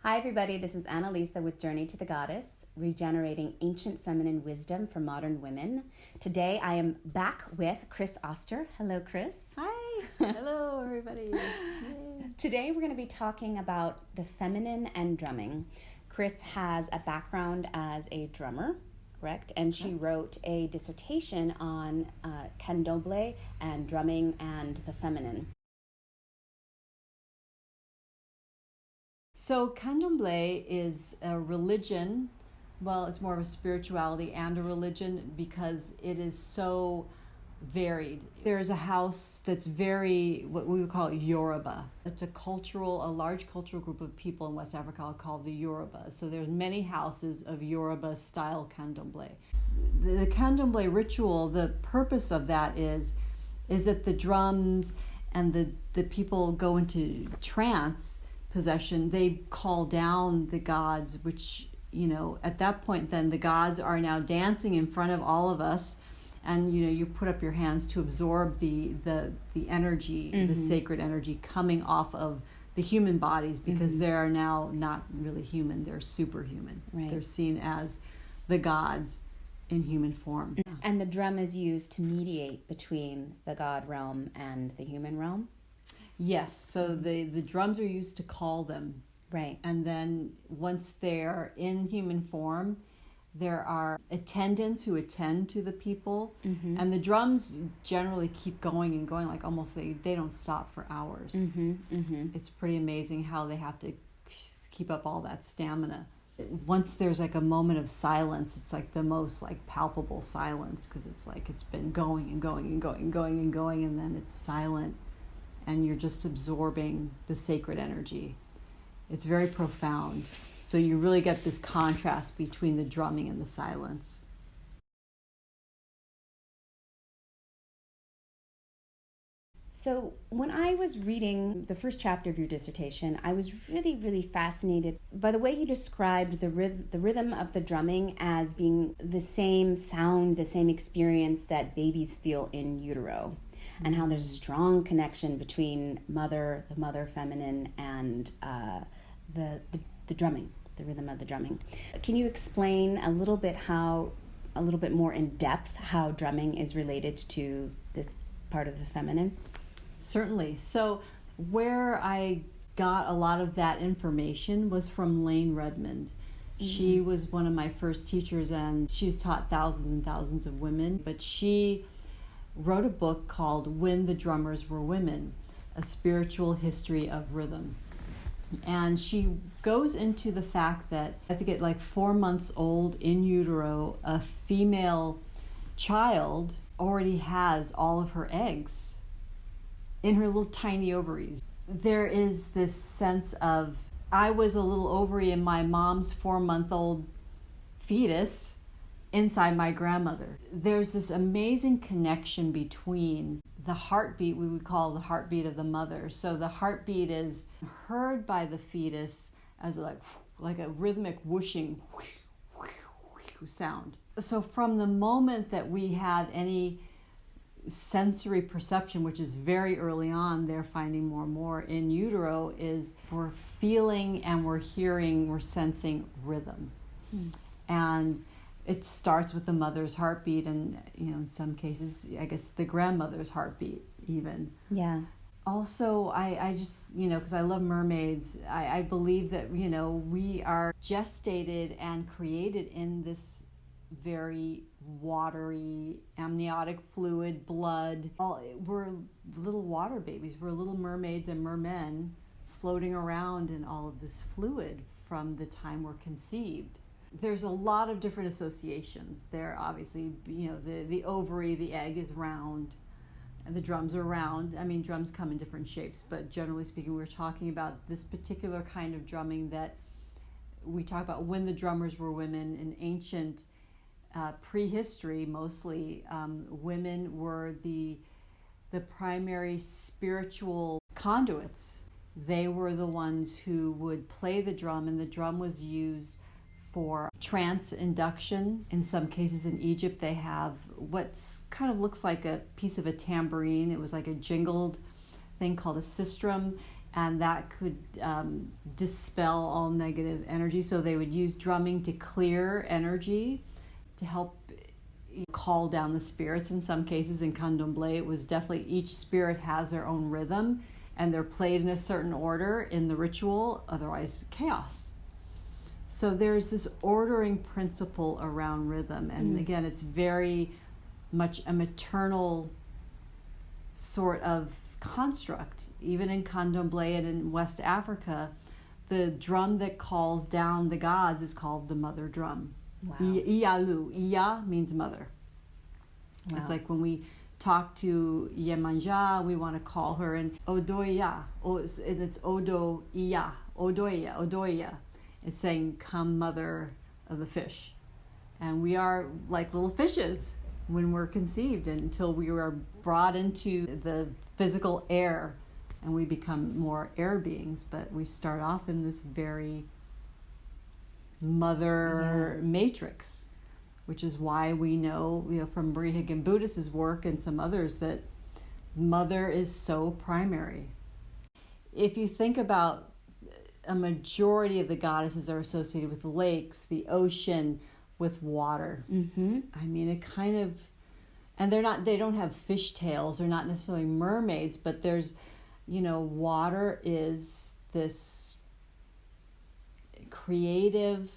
Hi everybody, this is Annalisa with Journey to the Goddess, regenerating ancient feminine wisdom for modern women. Today I am back with Kris Oster. Hello, Kris. Hi. Hello, everybody. Yay. Today we're going to be talking about the feminine and drumming. Kris has a background as a drummer, correct? And she wrote a dissertation on Candomble and drumming and the feminine. So Candomble is a religion. Well, it's more of a spirituality and a religion because it is so varied. There's a house that's very, what we would call Yoruba. It's a large cultural group of people in West Africa called the Yoruba. So there's many houses of Yoruba style Candomble. The Candomble ritual, the purpose of that is that the drums and the people go into trance possession. They call down the gods, which, at that point then the gods are now dancing in front of all of us, and you put up your hands to absorb the energy, the sacred energy coming off of the human bodies, because they are now not really human, they're superhuman. Right. They're seen as the gods in human form. And the drum is used to mediate between the god realm and the human realm. Yes, so the drums are used to call them. Right. And then once they're in human form, there are attendants who attend to the people. And the drums generally keep going and going, like almost they don't stop for hours. It's pretty amazing how they have to keep up all that stamina. Once there's like a moment of silence, it's like the most like palpable silence, because it's like it's been going and going and going and going and going, and then it's silent. And you're just absorbing the sacred energy. It's very profound. So you really get this contrast between the drumming and the silence. So when I was reading the first chapter of your dissertation, I was really, really fascinated by the way you described the rhythm of the drumming as being the same sound, the same experience that babies feel in utero. And how there's a strong connection between the mother feminine, and the drumming, the rhythm of the drumming. Can you explain a little bit more in depth how drumming is related to this part of the feminine? Certainly. So where I got a lot of that information was from Lane Redmond. She was one of my first teachers, and she's taught thousands and thousands of women, but she wrote a book called When the Drummers Were Women, A Spiritual History of Rhythm. And she goes into the fact that, I think at like 4 months old in utero, a female child already has all of her eggs in her little tiny ovaries. There is this sense of, I was a little ovary in my mom's 4-month-old fetus inside my grandmother. There's this amazing connection between the heartbeat, we would call the heartbeat of the mother. So the heartbeat is heard by the fetus as like a rhythmic whooshing sound. So from the moment that we have any sensory perception, which is very early on, they're finding more and more in utero, is we're feeling and we're hearing, we're sensing rhythm. And it starts with the mother's heartbeat, and in some cases, I guess the grandmother's heartbeat even. Yeah. Also, I just, because I love mermaids, I believe that, we are gestated and created in this very watery, amniotic fluid, blood. We're little water babies. We're little mermaids and mermen floating around in all of this fluid from the time we're conceived. There's a lot of different associations. There obviously, the ovary, the egg is round, and the drums are round. I mean, drums come in different shapes, but generally speaking, we're talking about this particular kind of drumming that we talk about when the drummers were women. In ancient prehistory, mostly, women were the primary spiritual conduits. They were the ones who would play the drum, and the drum was used for trance induction. In some cases in Egypt, they have what kind of looks like a piece of a tambourine. It was like a jingled thing called a sistrum. and that could dispel all negative energy. So they would use drumming to clear energy, to help call down the spirits. In some cases, in Candomble, it was definitely each spirit has their own rhythm, and they're played in a certain order in the ritual, otherwise chaos. So there's this ordering principle around rhythm, and again, it's very much a maternal sort of construct. Even in Candomble and in West Africa, the drum that calls down the gods is called the mother drum. Wow. Iyalu. Iya means mother. Wow. It's like when we talk to Yemanja, we want to call her in Odoya. It's Odo-iya. Odoya. Odoya. It's saying, come mother of the fish. And we are like little fishes when we're conceived, and until we are brought into the physical air and we become more air beings. But we start off in this very mother matrix, which is why we know, from Marie Higgin Buddhist's work and some others, that mother is so primary. If you think about, a majority of the goddesses are associated with lakes, the ocean, with water. Mm-hmm. I mean, it kind of, and they don't have fish tails, they're not necessarily mermaids, but there's, water is this creative,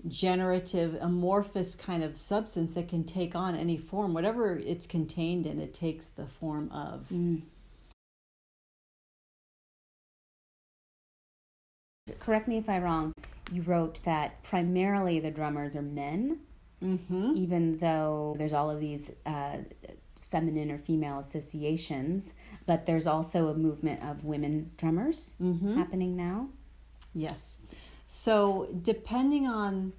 generative, amorphous kind of substance that can take on any form. Whatever it's contained in, it takes the form of. Correct me if I'm wrong, you wrote that primarily the drummers are men, even though there's all of these feminine or female associations, but there's also a movement of women drummers happening now. Yes. So depending on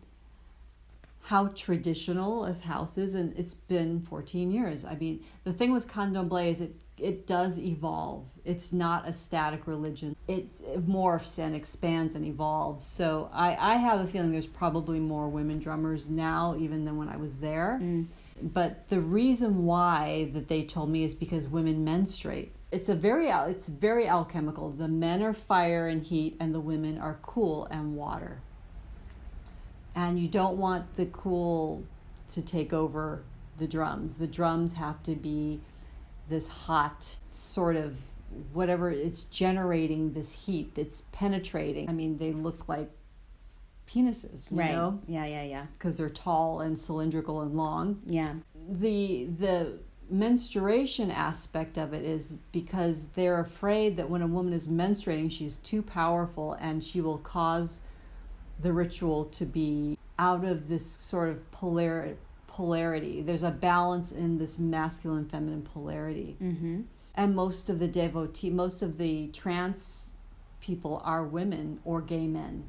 how traditional a house is, and it's been 14 years. I mean, the thing with Candomble is it does evolve. It's not a static religion. It morphs and expands and evolves. So I have a feeling there's probably more women drummers now even than when I was there. But the reason why that they told me is because women menstruate. It's very alchemical. The men are fire and heat, and the women are cool and water. And you don't want the cool to take over the drums. The drums have to be this hot sort of whatever, it's generating this heat that's penetrating. I mean, they look like penises, you know? Yeah. Because they're tall and cylindrical and long. Yeah. The menstruation aspect of it is because they're afraid that when a woman is menstruating, she's too powerful and she will cause the ritual to be out of this sort of polarity. There's a balance in this masculine feminine polarity. And most of the trans people are women or gay men.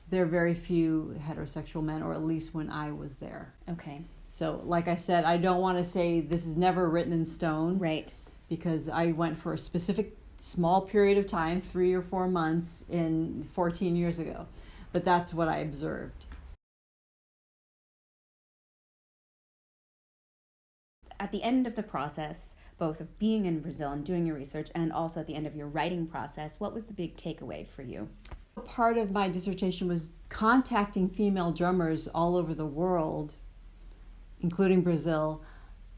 There are very few heterosexual men, or at least when I was there. Okay. So like I said, I don't want to say this is never written in stone. Right. Because I went for a specific small period of time, 3 or 4 months 14 years ago. But that's what I observed. At the end of the process, both of being in Brazil and doing your research, and also at the end of your writing process, what was the big takeaway for you? Part of my dissertation was contacting female drummers all over the world, including Brazil,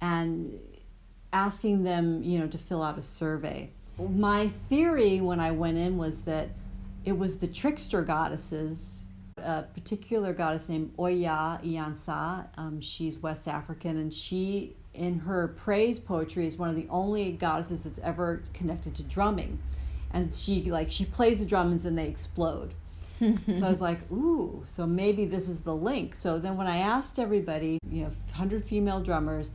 and asking them, to fill out a survey. My theory when I went in was that it was the trickster goddesses, a particular goddess named Oya Iyansa. She's West African, and she, in her praise poetry, is one of the only goddesses that's ever connected to drumming. And she plays the drums and they explode. So I was like, ooh, so maybe this is the link. So then when I asked everybody, 100 female drummers,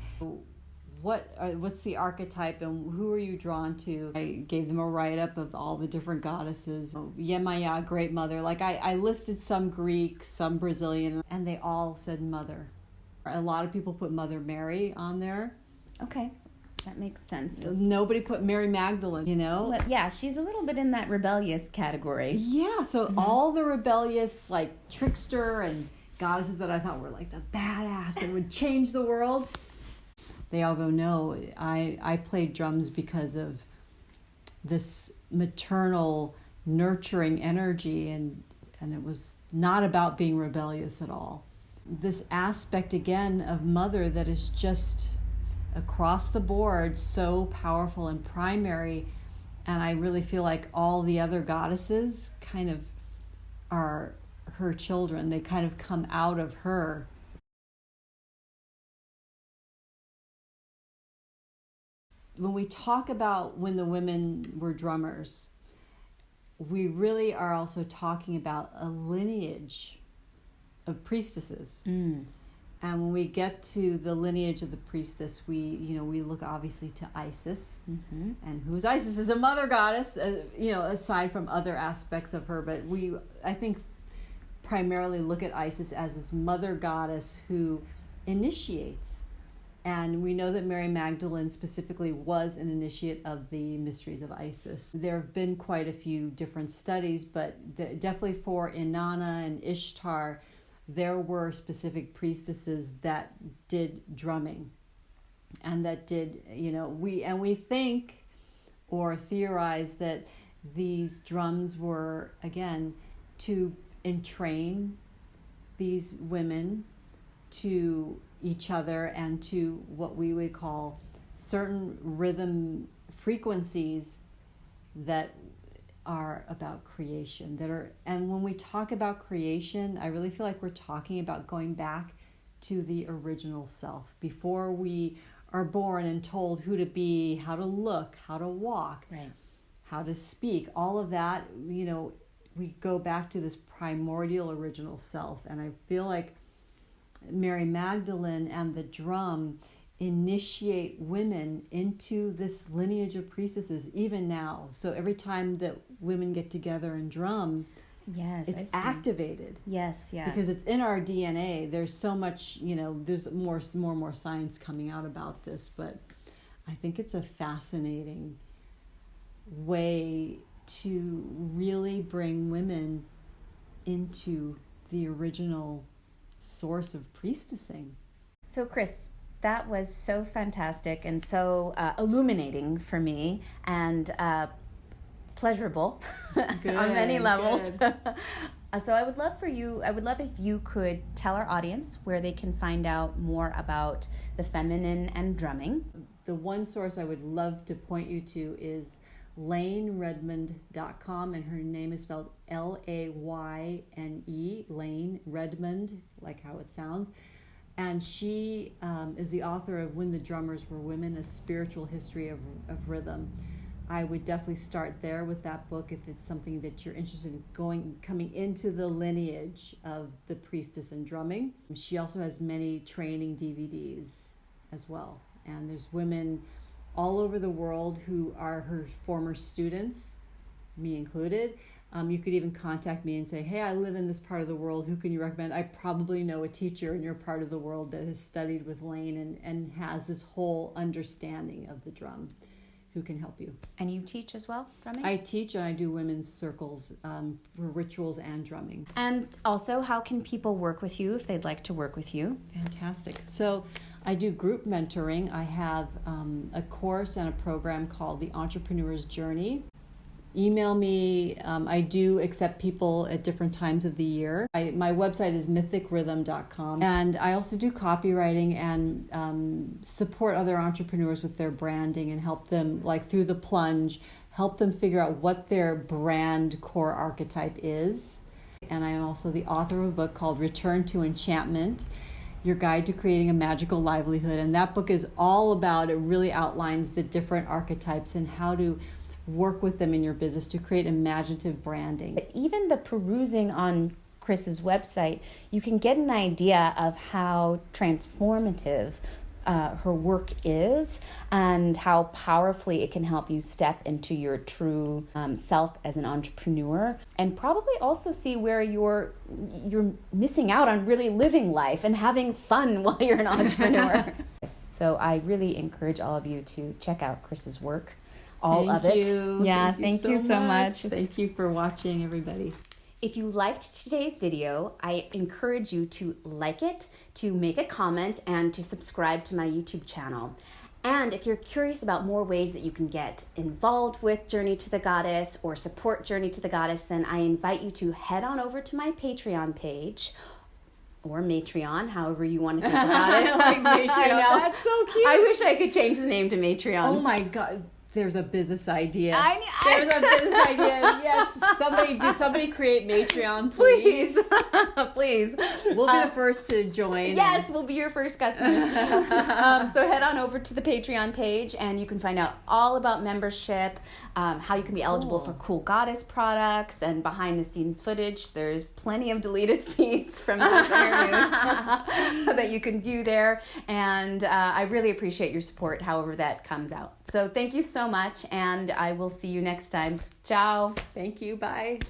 what's the archetype and who are you drawn to? I gave them a write-up of all the different goddesses. Yemaya, Great Mother. I listed some Greek, some Brazilian, and they all said Mother. A lot of people put Mother Mary on there. Okay, that makes sense. Nobody put Mary Magdalene, Well, yeah, she's a little bit in that rebellious category. Yeah, so all the rebellious, trickster and goddesses that I thought were the badass and would change the world, they all go, no, I played drums because of this maternal, nurturing energy, and it was not about being rebellious at all. This aspect again of mother that is just across the board so powerful and primary, and I really feel like all the other goddesses kind of are her children. They kind of come out of her. When we talk about when the women were drummers, we really are also talking about a lineage of priestesses. And when we get to the lineage of the priestess, we look obviously to Isis, and who's Isis is a mother goddess, aside from other aspects of her. But I think, primarily look at Isis as this mother goddess who initiates. And we know that Mary Magdalene specifically was an initiate of the mysteries of Isis. There have been quite a few different studies, but definitely for Inanna and Ishtar, there were specific priestesses that did drumming, and that did, we think or theorize that these drums were, again, to entrain these women to each other and to what we would call certain rhythm frequencies that are about creation, and when we talk about creation, I really feel like we're talking about going back to the original self before we are born and told who to be, how to look, how to walk, right, how to speak, all of that. We go back to this primordial original self, and I feel like Mary Magdalene and the drum initiate women into this lineage of priestesses even now. So every time that women get together and drum, yes, it's activated. Yes, yeah. Because it's in our DNA. There's so much, there's more and more science coming out about this, but I think it's a fascinating way to really bring women into the original source of priestessing. So, Kris, that was so fantastic and so illuminating for me, and pleasurable on many levels. So I would love if you could tell our audience where they can find out more about the feminine and drumming. The one source I would love to point you to is LayneRedmond.com, and her name is spelled Layne, Layne Redmond, like how it sounds. And she is the author of When the Drummers Were Women, A Spiritual History of Rhythm. I would definitely start there with that book if it's something that you're interested in coming into the lineage of the priestess and drumming. She also has many training DVDs as well. And there's women all over the world who are her former students, me included. You could even contact me and say, hey, I live in this part of the world. Who can you recommend? I probably know a teacher in your part of the world that has studied with Layne and has this whole understanding of the drum, who can help you. And you teach as well, drumming? I teach, and I do women's circles for rituals and drumming. And also, how can people work with you if they'd like to work with you? Fantastic. So I do group mentoring. I have a course and a program called The Entrepreneur's Journey. Email me. I do accept people at different times of the year. My website is mythicrhythm.com. And I also do copywriting and support other entrepreneurs with their branding and help them, like through the plunge, help them figure out what their brand core archetype is. And I am also the author of a book called Return to Enchantment, Your Guide to Creating a Magical Livelihood. And that book is all about, it really outlines the different archetypes and how to work with them in your business to create imaginative branding. But even the perusing on Kris's website, you can get an idea of how transformative her work is and how powerfully it can help you step into your true self as an entrepreneur, and probably also see where you're missing out on really living life and having fun while you're an entrepreneur. So I really encourage all of you to check out Kris's work. Thank you. Yeah, thank you so much. Thank you for watching, everybody. If you liked today's video, I encourage you to like it, to make a comment, and to subscribe to my YouTube channel. And if you're curious about more ways that you can get involved with Journey to the Goddess or support Journey to the Goddess, then I invite you to head on over to my Patreon page, or Matreon, however you want to think about it. I like Matreon. I know. That's so cute. I wish I could change the name to Matreon. Oh my God. There's a business idea. There's a business idea. Yes. Somebody create Matreon, please. Please. We'll be the first to join. Yes, we'll be your first customers. So head on over to the Patreon page and you can find out all about membership, how you can be eligible for cool goddess products, and behind the scenes footage. There's plenty of deleted scenes from those interviews that you can view there. And I really appreciate your support, however that comes out. So thank you so much, and I will see you next time. Ciao. Thank you. Bye.